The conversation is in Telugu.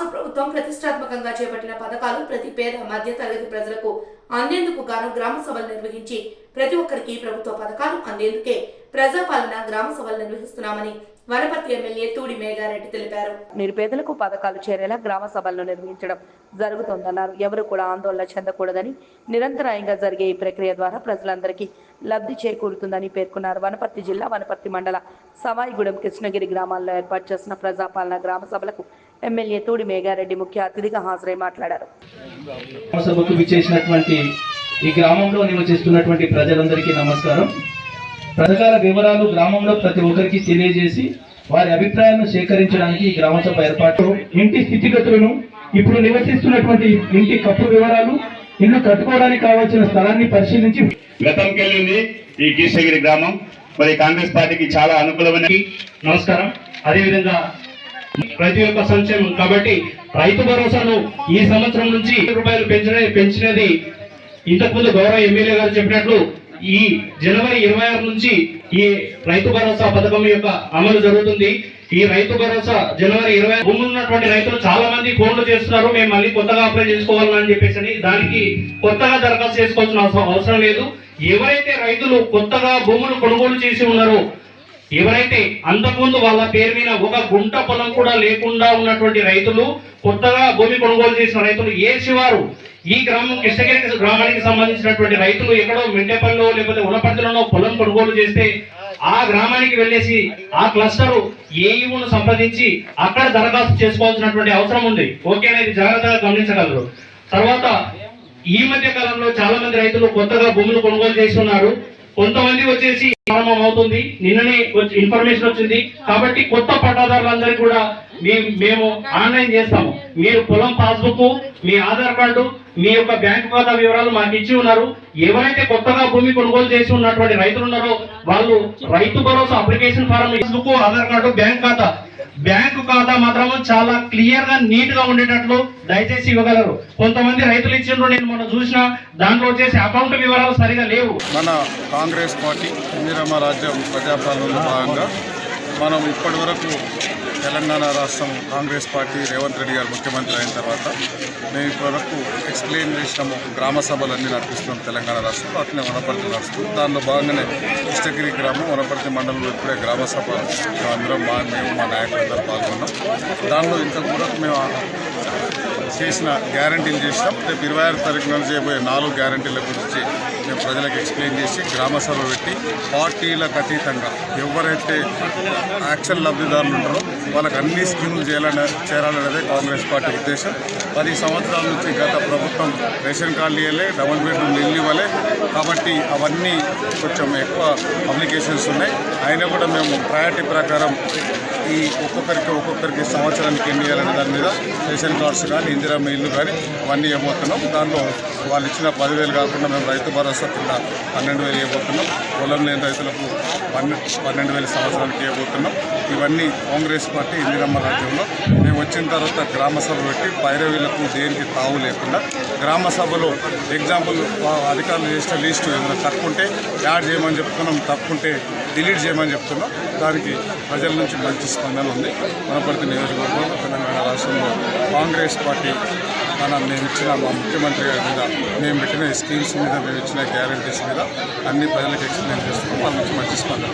రాష్ట్ర ప్రభుత్వం ప్రతిష్టాత్మకంగా చేపట్టిన పథకాలు ప్రతి పేద మధ్య తరగతి ప్రజలకు అందేందుకు గాను గ్రామ సభలు నిర్వహించి ప్రతి ఒక్కరికి ప్రభుత్వ పథకాలు అందేందుకే ప్రజాపాలన గ్రామ సభలు నిర్వహిస్తున్నామని వనపర్తి ఎమ్మెల్యే తూడి మేఘారెడ్డి తెలిపారు. నిరుపేదలకు పథకాలు చేరేలా గ్రామ సభలను నిర్వహించడం జరుగుతోందన్నారు. ఎవరు కూడా ఆందోళన చెందకూడదని, నిరంతరాయంగా జరిగే ఈ ప్రక్రియ ద్వారా ప్రజలందరికీ లబ్ధి చేకూరుతుందని పేర్కొన్నారు. వనపర్తి జిల్లా వనపర్తి మండల సవాయిగూడెం కృష్ణగిరి గ్రామాల్లో ఏర్పాటు చేసిన ప్రజాపాలన గ్రామ సభలకు ఎమ్మెల్యే తూడి మేఘారెడ్డి ముఖ్య అతిథిగా హాజరై మాట్లాడారు. సభకు విచ్చేసినటువంటి ఈ గ్రామంలో నివసిస్తున్నటువంటి ప్రజలందరికీ నమస్కారం. పథకాల వివరాలు గ్రామంలో ప్రతి ఒక్కరికి తెలియజేసి వారి అభిప్రాయాలను సేకరించడానికి ఈ గ్రామ సభ ఏర్పాటు, ఇంటి స్థితిగతులను, ఇప్పుడు నివసిస్తున్నటువంటి ఇంటి కప్పు వివరాలు, ఇల్లు కట్టుకోవడానికి కావాల్సిన స్థలాన్ని పరిశీలించి గతంకి వెళ్ళింది ఈ కృష్ణగిరి గ్రామం. మరి కాంగ్రెస్ పార్టీకి చాలా అనుకూలమైన నమస్కారం. అదేవిధంగా ప్రతి ఒక్క సంక్షేమం కాబట్టి రైతు భరోసాను ఈ సంవత్సరం నుంచి రూపాయలు పెంచినది ఇంతకుముందు గౌరవ ఎమ్మెల్యే గారు చెప్పినట్లు ఈ జనవరి 26 నుంచి ఈ రైతు భరోసా పథకం యొక్క అమలు జరుగుతుంది. ఈ రైతు భరోసా జనవరి 20 భూములు ఉన్నటువంటి రైతులు చాలా మంది ఫోన్లు చేస్తున్నారు, మేము మళ్ళీ కొత్తగా అప్లై చేసుకోవాలని చెప్పేసి. దానికి కొత్తగా దరఖాస్తు చేసుకోవాల్సిన అవసరం లేదు. ఎవరైతే రైతులు కొత్తగా భూములు కొనుగోలు చేసి ఉన్నారో, ఎవరైతే అంతకుముందు వాళ్ళ పేరు మీద ఒక గుంట పొలం కూడా లేకుండా ఉన్నటువంటి రైతులు, కొత్తగా భూమి కొనుగోలు చేసిన రైతులు, ఏ శివారు ఈ గ్రామం కృష్ణగిరి గ్రామానికి సంబంధించినటువంటి రైతులు ఎక్కడో మెంటేపల్లిలో లేకపోతే ఉనపర్తిలోనో పొలం కొనుగోలు చేస్తే ఆ గ్రామానికి వెళ్ళేసి ఆ క్లస్టర్ ఏఈను సంప్రదించి అక్కడ దరఖాస్తు చేసుకోవాల్సినటువంటి అవసరం ఉంది. ఓకే అనేది జాగ్రత్తగా గమనించగలరు. తర్వాత ఈ మధ్య కాలంలో చాలా మంది రైతులు కొత్తగా భూములు కొనుగోలు చేస్తున్నారు. కొంతమంది వచ్చేసి ప్రారంభం అవుతుంది, నిన్ననే ఇన్ఫర్మేషన్ వచ్చింది కాబట్టి కొత్త పట్టాదారులందరికీ కూడా మేము ఆన్లైన్ చేస్తాము. మీరు పొలం పాస్బుక్, మీ ఆధార్ కార్డు, మీ యొక్క బ్యాంకు ఖాతా వివరాలు మాకు ఇచ్చి ఉన్నారు. ఎవరైతే కొత్తగా భూమి కొనుగోలు చేసి ఉన్నటువంటి రైతులు ఉన్నారో వాళ్ళు Rythu Bharosa application form, passbook, Aadhaar card, bank ఖాతా మాత్రం చాలా క్లియర్ గా నీట్ గా ఉండేటట్లు దయచేసి ఇవ్వగలరు. కొంతమంది రైతులు ఇచ్చిండ్రు, నేను మొన్న చూసిన దాంట్లో వచ్చేసి అకౌంట్ వివరాలు సరిగా లేవు. మన కాంగ్రెస్ పార్టీ ఇందిరమ్మ రాజ్యం ప్రజాపాలనలో భాగంగా మనం ఇప్పటి వరకు తెలంగాణ రాష్ట్రం కాంగ్రెస్ పార్టీ రేవంత్ రెడ్డి గారు ముఖ్యమంత్రి అయిన తర్వాత మేము ఇప్పటివరకు ఎక్స్ప్లెయిన్ చేసినాము. గ్రామ సభలన్నీ నడిపిస్తున్నాం తెలంగాణ రాష్ట్రంలో, అట్లనే వనపర్తి నడుస్తుంది. దానిలో భాగంగానే కృష్ణగిరి గ్రామం వనపర్తి మండలంలో ఇప్పుడే గ్రామ సభ అందరం మేము మా నాయకులందరూ పాల్గొన్నాం. దానిలో ఇంతవరకు మేము చేసిన గ్యారంటీలు చేసినాం. రేపు 26 తారీఖు నుంచి చేయబోయే 4 గ్యారంటీల గురించి మేము ప్రజలకు ఎక్స్ప్లెయిన్ చేసి గ్రామ సభ పెట్టి పార్టీలకు అతీతంగా ఎవరైతే యాక్షన్ లబ్ధిదారులు ఉంటారో వాళ్ళకి అన్ని స్కీములు చేరాలనేదే కాంగ్రెస్ పార్టీ ఉద్దేశం. 10 సంవత్సరాల నుంచి గత ప్రభుత్వం రేషన్ కార్డులు ఇవ్వలే, డబుల్ బెడ్రూమ్ ఇల్లు ఇవ్వలే కాబట్టి అవన్నీ కొంచెం ఎక్కువ అప్లికేషన్స్ ఉన్నాయి. అయినా కూడా మేము ప్రయారిటీ ప్రకారం ఈ ఒక్కొక్కరికి సంవత్సరానికి ఎన్ని ఇవ్వాలనే దాని మీద రేషన్ కార్డ్స్ కానీ, ఇందిరమ్మ ఇల్లు కానీ అవన్నీ ఇవ్వబోతున్నాం. దానిలో వాళ్ళు ఇచ్చిన 10,000 కాకుండా మేము రైతు భరోసా కింద 12,000 ఇవ్వబోతున్నాం. పొలం లేని రైతులకు 12,000 సంవత్సరానికి ఇవ్వబోతున్నాం. ఇవన్నీ కాంగ్రెస్ పార్టీ ఇందిరమ్మ రాజ్యంలో మేము వచ్చిన తర్వాత గ్రామ సభ పెట్టి పైరవీలకు దేనికి తావు లేకుండా గ్రామ సభలో ఎగ్జాంపుల్ అధికారులు చేసిన లిస్టు ఏమైనా తక్కువ యాడ్ చేయమని చెప్తున్నాం, తప్పుంటే డిలీట్ చేయమని చెప్తున్నాం. దానికి ప్రజల నుంచి మంచి స్పందన ఉంది. వనపర్తి నియోజకవర్గంలో తెలంగాణ రాష్ట్రంలో కాంగ్రెస్ పార్టీ మేము ఇచ్చిన మా ముఖ్యమంత్రి గారి మీద మేము పెట్టిన స్కీమ్స్ మీద మేము ఇచ్చిన గ్యారంటీస్ మీద అన్ని ప్రజలకు ఎక్స్ప్లెయిన్ చేస్తున్నాం. వాళ్ళ నుంచి మంచి స్పందన.